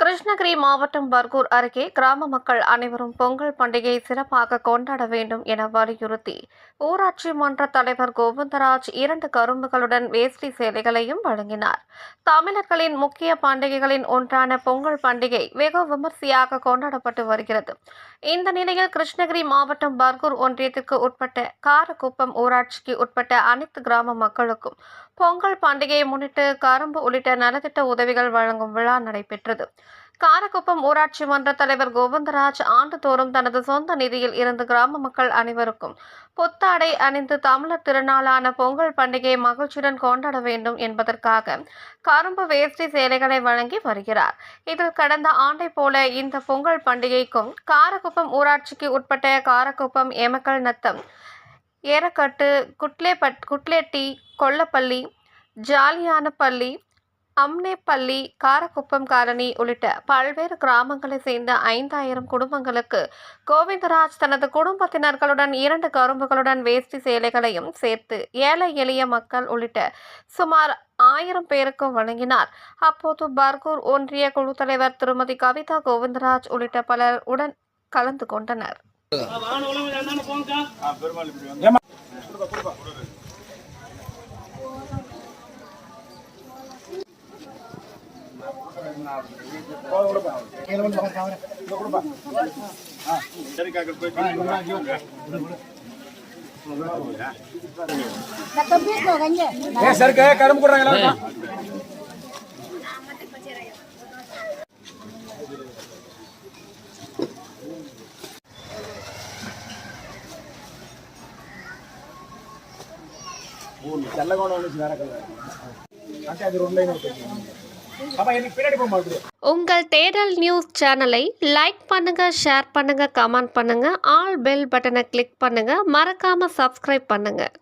கிருஷ்ணகிரி மாவட்டம் பர்கூர் அருகே கிராம மக்கள் அனைவரும் பொங்கல் பண்டிகையை சிறப்பாக கொண்டாட வேண்டும் என வலியுறுத்தி ஊராட்சி மன்ற தலைவர் கோவிந்தராஜ் 2 கரும்புகளுடன் வேஷ்டி சேலைகளையும் வழங்கினார். தமிழர்களின் முக்கிய பண்டிகைகளின் ஒன்றான பொங்கல் பண்டிகை வெகு விமர்சையாக கொண்டாடப்பட்டு வருகிறது. இந்த நிலையில் கிருஷ்ணகிரி மாவட்டம் பர்கூர் ஒன்றியத்திற்கு உட்பட்ட காரக்குப்பம் ஊராட்சிக்கு உட்பட்ட அனைத்து கிராம மக்களுக்கும் பொங்கல் பண்டிகையை முன்னிட்டு கரும்பு உள்ளிட்ட நலத்திட்ட உதவிகள் வழங்கும் விழா நடைபெற்றது. காரக்குப்பம் ஊராட்சி மன்ற தலைவர் கோவிந்தராஜ் ஆண்டுதோறும் தனது சொந்த நிதியில் இருந்து கிராம மக்கள் அனைவருக்கும் புத்தாடை அணிந்து தமிழர் திருநாளான பொங்கல் பண்டிகையை மகிழ்ச்சியுடன் கொண்டாட வேண்டும் என்பதற்காக கரும்பு வேஷ்டி சேலைகளை வழங்கி வருகிறார். இதில் கடந்த ஆண்டை போல இந்த பொங்கல் பண்டிகைக்கும் காரக்குப்பம் ஊராட்சிக்கு உட்பட்ட காரக்குப்பம், எமக்கல் நத்தம், ஏரக்கட்டு, குட்லேட்டி, கொல்லப்பள்ளி, ஜாலியானப்பள்ளி, அம்னேப்பள்ளி, காரக்குப்பம் காலனி உள்ளிட்ட பல்வேறு கிராமங்களை சேர்ந்த 5000 குடும்பங்களுக்கு கோவிந்தராஜ் தனது குடும்பத்தினர்களுடன் 2 கரும்புகளுடன் வேஷ்டி சேலைகளையும் சேர்த்து ஏழை எளிய மக்கள் உள்ளிட்ட சுமார் 1000 பேருக்கு வழங்கினார். அப்போது பர்கூர் ஒன்றிய குழு தலைவர் திருமதி கவிதா கோவிந்தராஜ் உள்ளிட்ட பலர் உடன் கலந்து கொண்டனர். உங்கள் தேடல் நியூஸ் சேனலை லைக் பண்ணுங்க, ஷேர் பண்ணுங்க, கமெண்ட் பண்ணுங்க, ஆல் பெல் பட்டனை கிளிக் பண்ணுங்க, மறக்காம சப்ஸ்கிரைப் பண்ணுங்க.